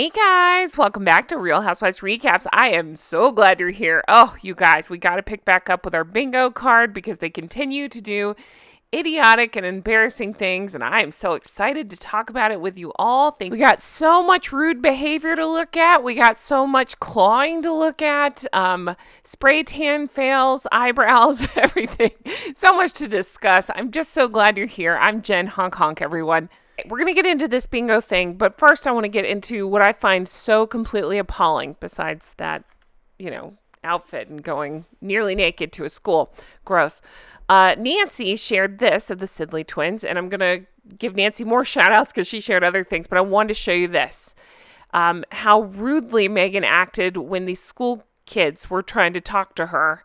Hey guys, welcome back to Real Housewives Recaps. I am so glad you're here. Oh, you guys, we got to pick back up with our bingo card because they continue to do idiotic and embarrassing things, and I am so excited to talk about it with you all. We got so much rude behavior to look at. We got so much clawing to look at. Spray tan fails, eyebrows, everything. So much to discuss. I'm just so glad you're here. I'm Jen, honk, everyone. We're going to get into this bingo thing, but first I want to get into what I find so completely appalling besides that, outfit and going nearly naked to a school. Gross. Nancy shared this of the Sidley twins, and I'm going to give Nancy more shout outs because she shared other things, but I wanted to show you this. How rudely Meghan acted when these school kids were trying to talk to her.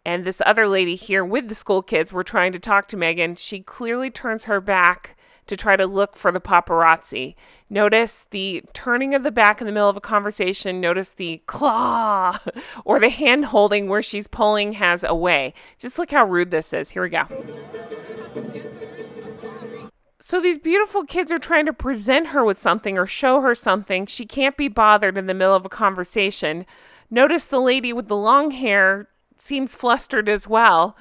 And this other lady here with the school kids were trying to talk to Meghan. She clearly turns her back to try to look for the paparazzi. Notice the turning of the back in the middle of a conversation. Notice the claw or the hand holding where she's pulling has away. Just look how rude this is. Here we go. So these beautiful kids are trying to present her with something or show her something. She can't be bothered in the middle of a conversation. Notice the lady with the long hair seems flustered as well.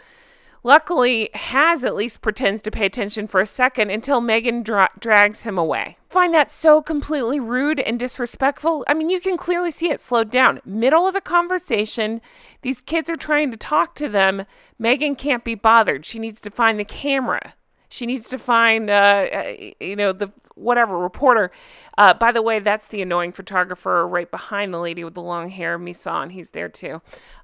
Luckily, Has at least pretends to pay attention for a second until Meghan drags him away. Find that so completely rude and disrespectful. I mean, you can clearly see it slowed down. Middle of the conversation, these kids are trying to talk to them. Meghan can't be bothered. She needs to find the camera. She needs to find, the reporter. By the way, that's the annoying photographer right behind the lady with the long hair, Misan. He's there too.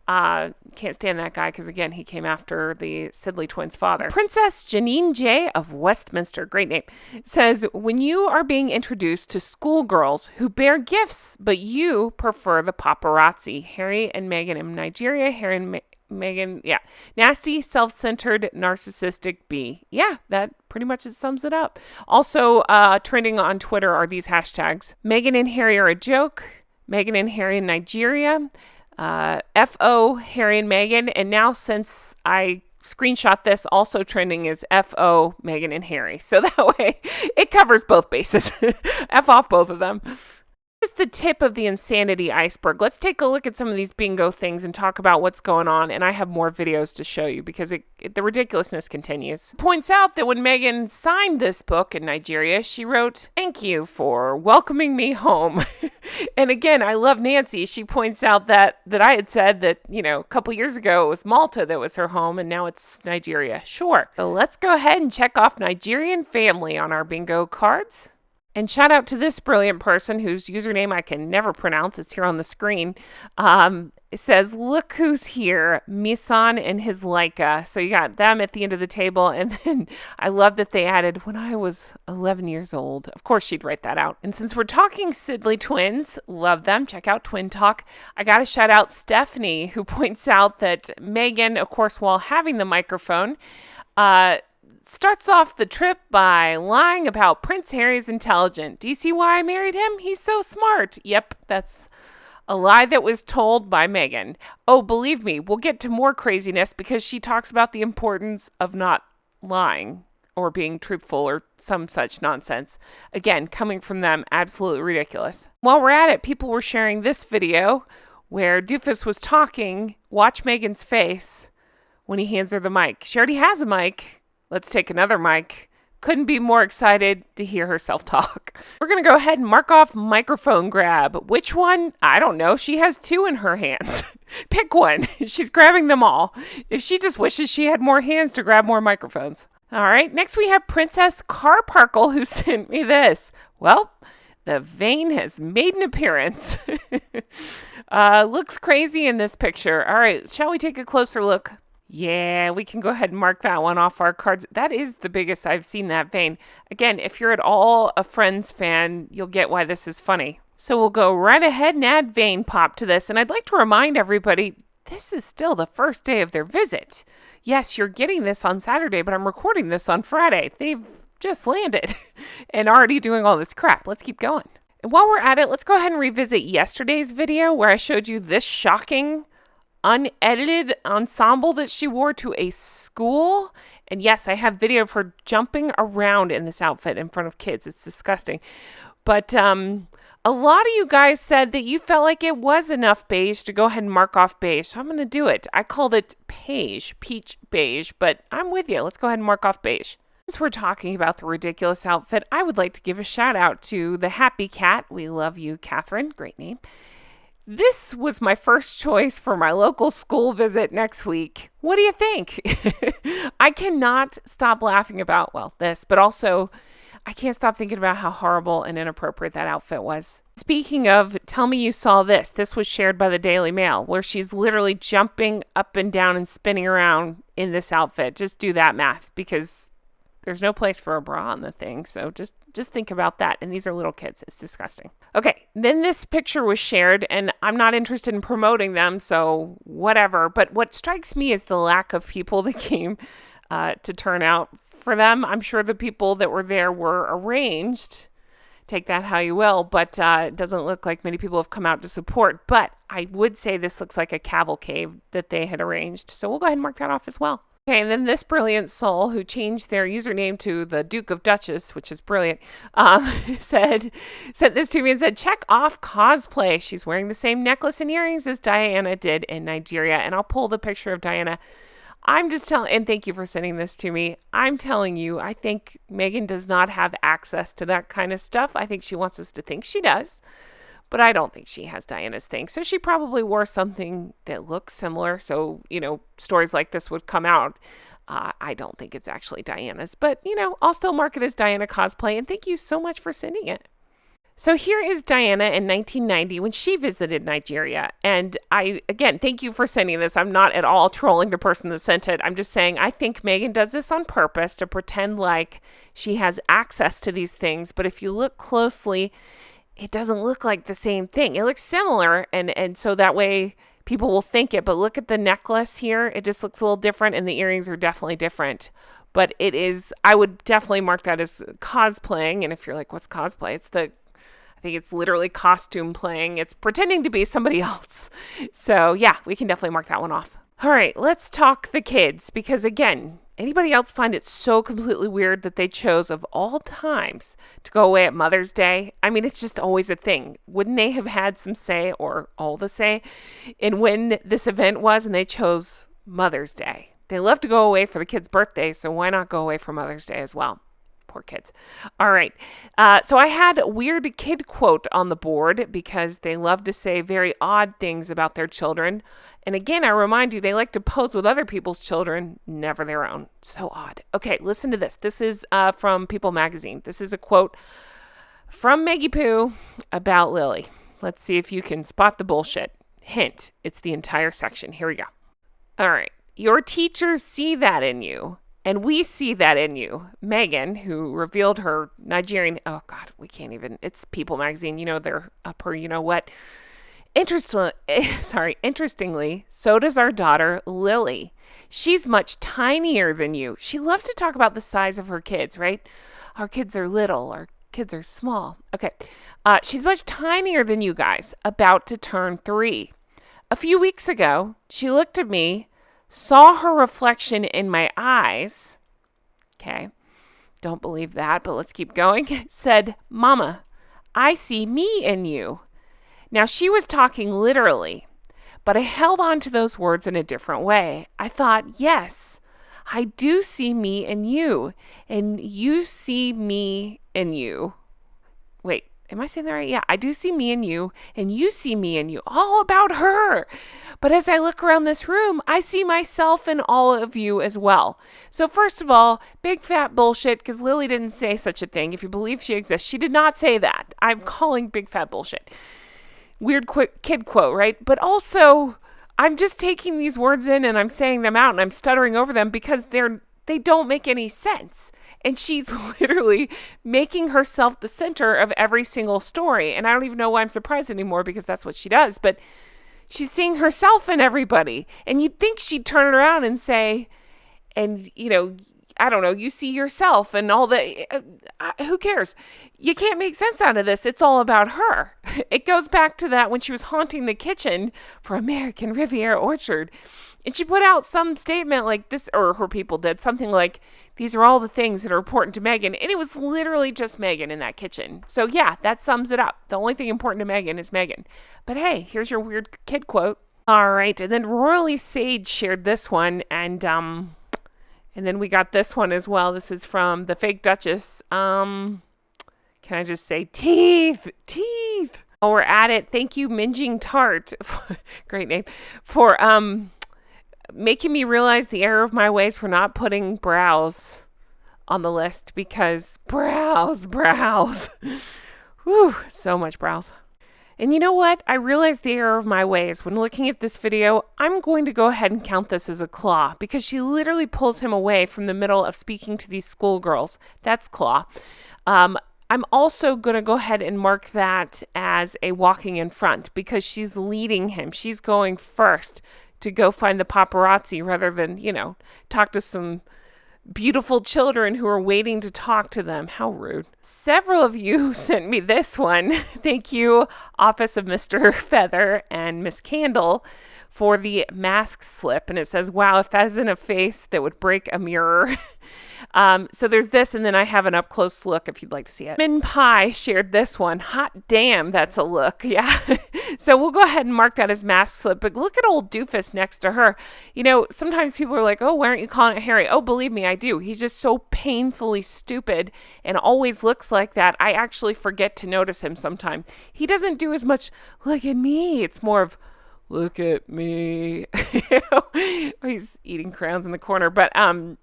Can't stand that guy because, again, he came after the Sidley twins' father. Princess Janine J. of Westminster, great name, says, when you are being introduced to schoolgirls who bear gifts, but you prefer the paparazzi. Harry and Meghan in Nigeria. Harry and Meghan, yeah. Nasty, self-centered, narcissistic B. Yeah, that pretty much sums it up. Also, trending on Twitter are these hashtags. Meghan and Harry are a joke. Meghan and Harry in Nigeria. FO, Harry and Meghan. And now since I screenshot this, also trending is FO, Meghan and Harry. So that way it covers both bases. F off both of them. Just the tip of the insanity iceberg. Let's take a look at some of these bingo things and talk about what's going on. And I have more videos to show you because the ridiculousness continues. Points out that when Meghan signed this book in Nigeria, she wrote, "Thank you for welcoming me home." And again, I love Nancy. She points out that I had said that, a couple years ago it was Malta that was her home and now it's Nigeria. Sure. So let's go ahead and check off Nigerian family on our bingo cards. And shout out to this brilliant person whose username I can never pronounce. It's here on the screen. It says, look who's here, Misan and his Leica. So you got them at the end of the table. And then I love that they added, when I was 11 years old. Of course, she'd write that out. And since we're talking Sidley twins, love them. Check out Twin Talk. I got to shout out Stephanie, who points out that Meghan, of course, while having the microphone, starts off the trip by lying about Prince Harry's intelligent. Do you see why I married him? He's so smart. Yep, that's a lie that was told by Meghan. Oh, believe me, we'll get to more craziness because she talks about the importance of not lying or being truthful or some such nonsense. Again, coming from them, absolutely ridiculous. While we're at it, people were sharing this video where Doofus was talking. Watch Meghan's face when he hands her the mic. She already has a mic. Let's take another mic. Couldn't be more excited to hear herself talk. We're going to go ahead and mark off microphone grab. Which one? I don't know. She has two in her hands. Pick one. She's grabbing them all. If she just wishes she had more hands to grab more microphones. All right. Next we have Princess Carparkle, who sent me this. Well, the vein has made an appearance. Looks crazy in this picture. All right. Shall we take a closer look? Yeah, we can go ahead and mark that one off our cards. That is the biggest I've seen that vein. Again, if you're at all a Friends fan, you'll get why this is funny. So we'll go right ahead and add vein pop to this. And I'd like to remind everybody, this is still the first day of their visit. Yes, you're getting this on Saturday, but I'm recording this on Friday. They've just landed and already doing all this crap. Let's keep going. And while we're at it, let's go ahead and revisit yesterday's video where I showed you this shocking unedited ensemble that she wore to a school. And yes, I have video of her jumping around in this outfit in front of kids. It's disgusting. But A lot of you guys said that you felt like it was enough beige to go ahead and mark off beige. So I'm going to do it. I called it peach beige, but I'm with you. Let's go ahead and mark off beige. Since we're talking about the ridiculous outfit, I would like to give a shout out to the Happy Cat. We love you, Catherine. Great name. This was my first choice for my local school visit next week. What do you think? I cannot stop laughing about, this, but also I can't stop thinking about how horrible and inappropriate that outfit was. Speaking of, tell me you saw this. This was shared by the Daily Mail, where she's literally jumping up and down and spinning around in this outfit. Just do that math, because there's no place for a bra on the thing. So just think about that. And these are little kids. It's disgusting. Okay. Then this picture was shared, and I'm not interested in promoting them, so whatever. But what strikes me is the lack of people that came to turn out for them. I'm sure the people that were there were arranged. Take that how you will. But it doesn't look like many people have come out to support. But I would say this looks like a cavalcade that they had arranged. So we'll go ahead and mark that off as well. Okay, and then this brilliant soul who changed their username to the Duke of Duchess, which is brilliant, sent this to me and said, check off cosplay. She's wearing the same necklace and earrings as Diana did in Nigeria. And I'll pull the picture of Diana. I'm just telling, and thank you for sending this to me. I'm telling you, I think Meghan does not have access to that kind of stuff. I think she wants us to think she does. But I don't think she has Diana's thing. So she probably wore something that looks similar. So, stories like this would come out. I don't think it's actually Diana's. But, I'll still mark it as Diana cosplay. And thank you so much for sending it. So here is Diana in 1990 when she visited Nigeria. And again, thank you for sending this. I'm not at all trolling the person that sent it. I'm just saying I think Meghan does this on purpose to pretend like she has access to these things. But if you look closely, it doesn't look like the same thing. It looks similar, and so that way people will think it. But look at the necklace here. It just looks a little different, and the earrings are definitely different. But I would definitely mark that as cosplaying. And if you're like, what's cosplay? I think it's literally costume playing. It's pretending to be somebody else. So yeah, we can definitely mark that one off. All right, let's talk the kids, because again, anybody else find it so completely weird that they chose of all times to go away at Mother's Day? I mean, it's just always a thing. Wouldn't they have had some say, or all the say, in when this event was, and they chose Mother's Day? They love to go away for the kid's birthday, so why not go away for Mother's Day as well? Poor kids. All right. So I had a weird kid quote on the board because they love to say very odd things about their children. And again, I remind you, they like to pose with other people's children, never their own. So odd. Okay, listen to this. This is from People magazine. This is a quote from Maggie Poo about Lily. Let's see if you can spot the bullshit. Hint, it's the entire section. Here we go. All right. Your teachers see that in you. And we see that in you. Meghan, who revealed her Nigerian, oh God, we can't even, it's People magazine, they're up her, what. Interestingly, so does our daughter, Lily. She's much tinier than you. She loves to talk about the size of her kids, right? Our kids are little, our kids are small. Okay. She's much tinier than you guys, about to turn 3. A few weeks ago, she looked at me, saw her reflection in my eyes. Okay. Don't believe that, but let's keep going. Said, Mama, I see me in you. Now, she was talking literally, but I held on to those words in a different way. I thought, yes, I do see me in you, and you see me in you. Wait, am I saying that right? Yeah, I do see me in you, and you see me in you. All about her. But as I look around this room, I see myself in all of you as well. So first of all, big fat bullshit, because Lily didn't say such a thing. If you believe she exists, she did not say that. I'm calling big fat bullshit. Weird kid quote, right? But also, I'm just taking these words in and I'm saying them out and I'm stuttering over them because they don't make any sense. And she's literally making herself the center of every single story. And I don't even know why I'm surprised anymore, because that's what she does. But she's seeing herself in everybody. And you'd think she'd turn it around and say, and, I don't know, you see yourself and all the, who cares? You can't make sense out of this. It's all about her. It goes back to that when she was haunting the kitchen for American Riviera Orchard. And she put out some statement like this, or her people did, something like, these are all the things that are important to Meghan. And it was literally just Meghan in that kitchen. So yeah, that sums it up. The only thing important to Meghan is Meghan. But hey, here's your weird kid quote. All right. And then Royally Sage shared this one. And then we got this one as well. This is from the fake Duchess. Can I just say teeth? Oh, we're at it. Thank you, Minjing Tart. Great name. For making me realize the error of my ways for not putting brows on the list, because brows. Whew, so much brows. And you know what? I realized the error of my ways. When looking at this video, I'm going to go ahead and count this as a claw, because she literally pulls him away from the middle of speaking to these schoolgirls. That's claw. I'm also going to go ahead and mark that as a walking in front, because she's leading him. She's going first to go find the paparazzi rather than, talk to some beautiful children who are waiting to talk to them. How rude. Several of you sent me this one. Thank you, Office of Mr. Feather and Miss Candle, for the mask slip. And it says, wow, if that isn't a face that would break a mirror. So there's this, and then I have an up-close look if you'd like to see it. Min Pie shared this one. Hot damn, that's a look. Yeah. So we'll go ahead and mark that as mask slip. But look at old doofus next to her. Sometimes people are like, oh, why aren't you calling it Harry? Oh, believe me, I do. He's just so painfully stupid and always looks like that. I actually forget to notice him sometimes. He doesn't do as much, look at me. It's more of, look at me. He's eating crayons in the corner. But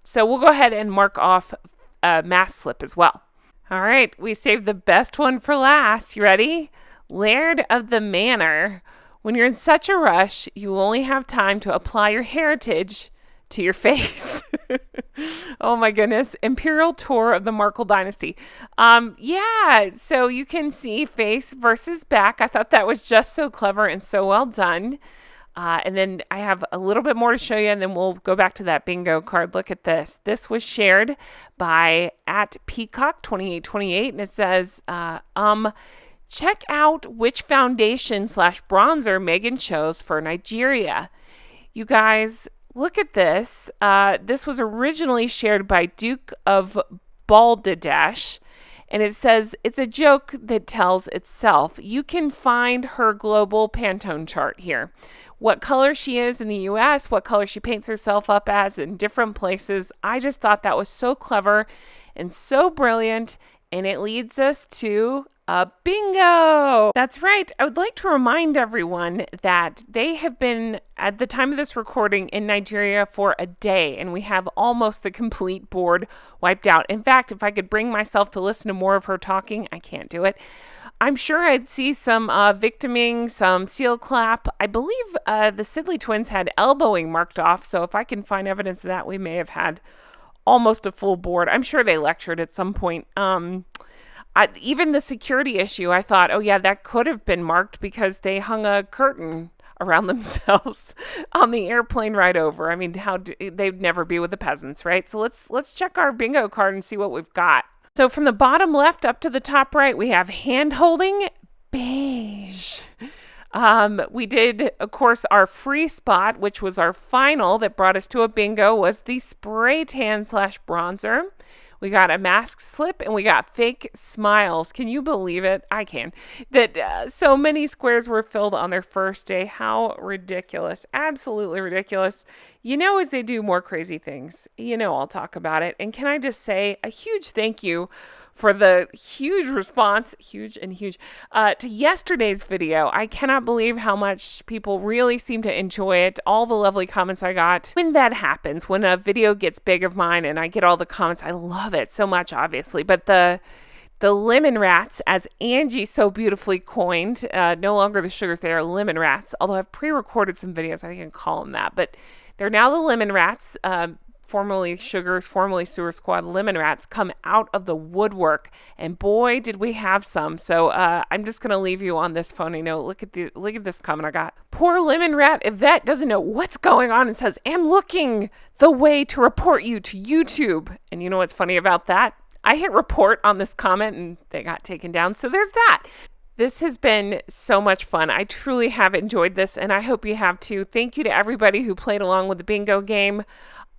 so we'll go ahead and mark off mask slip as well. All right, we saved the best one for last. You ready? Laird of the Manor. When you're in such a rush, you only have time to apply your heritage to your face. Oh my goodness. Imperial tour of the Markle dynasty. Yeah, so you can see face versus back. I thought that was just so clever and so well done. And then I have a little bit more to show you, and then we'll go back to that bingo card. Look at this. This was shared by @Peacock2828, and it says, check out which foundation/bronzer Meghan chose for Nigeria. You guys, look at this. This was originally shared by Duke of Balderdash, and it says, it's a joke that tells itself. You can find her global Pantone chart here. What color she is in the US, what color she paints herself up as in different places. I just thought that was so clever and so brilliant, and it leads us to a bingo. That's right. I would like to remind everyone that they have been, at the time of this recording, in Nigeria for a day, and we have almost the complete board wiped out. In fact, if I could bring myself to listen to more of her talking, I can't do it. I'm sure I'd see some victiming, some seal clap. I believe the Sidley twins had elbowing marked off, so if I can find evidence of that, we may have had almost a full board. I'm sure they lectured at some point. Even the security issue, I thought, oh yeah, that could have been marked because they hung a curtain around themselves on the airplane ride over. I mean, they'd never be with the peasants, right? So let's check our bingo card and see what we've got. So from the bottom left up to the top right, we have hand holding, beige. We did, of course, our free spot, which was our final that brought us to a bingo, was the spray tan/bronzer. We got a mask slip, and we got fake smiles. Can you believe it? I can. That so many squares were filled on their first day. How ridiculous. Absolutely ridiculous. As they do more crazy things, I'll talk about it. And can I just say a huge thank you for the huge response, huge, to yesterday's video. I cannot believe how much people really seem to enjoy it. All the lovely comments I got. When that happens, when a video gets big of mine and I get all the comments, I love it so much, obviously. But the lemon rats, as Angie so beautifully coined, no longer the sugars, they are lemon rats. Although I've pre-recorded some videos, I think I can call them that. But they're now the lemon rats. formerly Sugars, formerly Sewer Squad Lemon Rats, come out of the woodwork, and boy, did we have some. So I'm just gonna leave you on this phony note. Look at this comment I got. Poor Lemon Rat Yvette doesn't know what's going on and says, "Am looking the way to report you to YouTube." And you know what's funny about that? I hit report on this comment and they got taken down. So there's that. This has been so much fun. I truly have enjoyed this, and I hope you have too. Thank you to everybody who played along with the bingo game.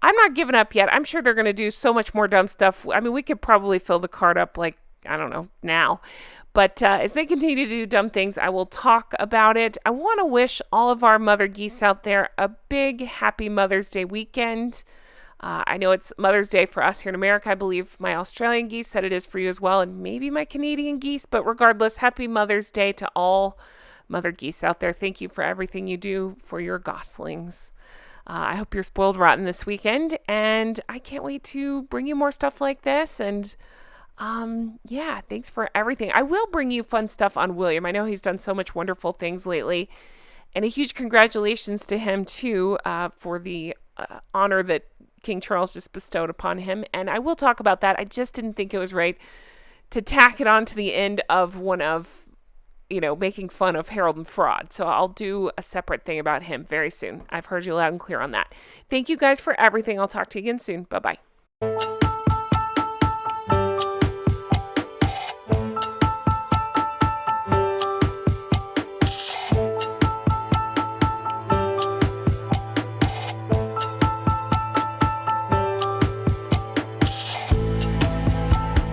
I'm not giving up yet. I'm sure they're going to do so much more dumb stuff. I mean, we could probably fill the card up like, I don't know, now. But as they continue to do dumb things, I will talk about it. I want to wish all of our mother geese out there a big happy Mother's Day weekend. I know it's Mother's Day for us here in America. I believe my Australian geese said it is for you as well, and maybe my Canadian geese. But regardless, happy Mother's Day to all mother geese out there. Thank you for everything you do for your goslings. I hope you're spoiled rotten this weekend, and I can't wait to bring you more stuff like this. And yeah, thanks for everything. I will bring you fun stuff on William. I know he's done so much wonderful things lately, and a huge congratulations to him too for the honor that King Charles just bestowed upon him. And I will talk about that. I just didn't think it was right to tack it on to the end of one of, making fun of Harold and Fraud. So I'll do a separate thing about him very soon. I've heard you loud and clear on that. Thank you guys for everything. I'll talk to you again soon. Bye-bye.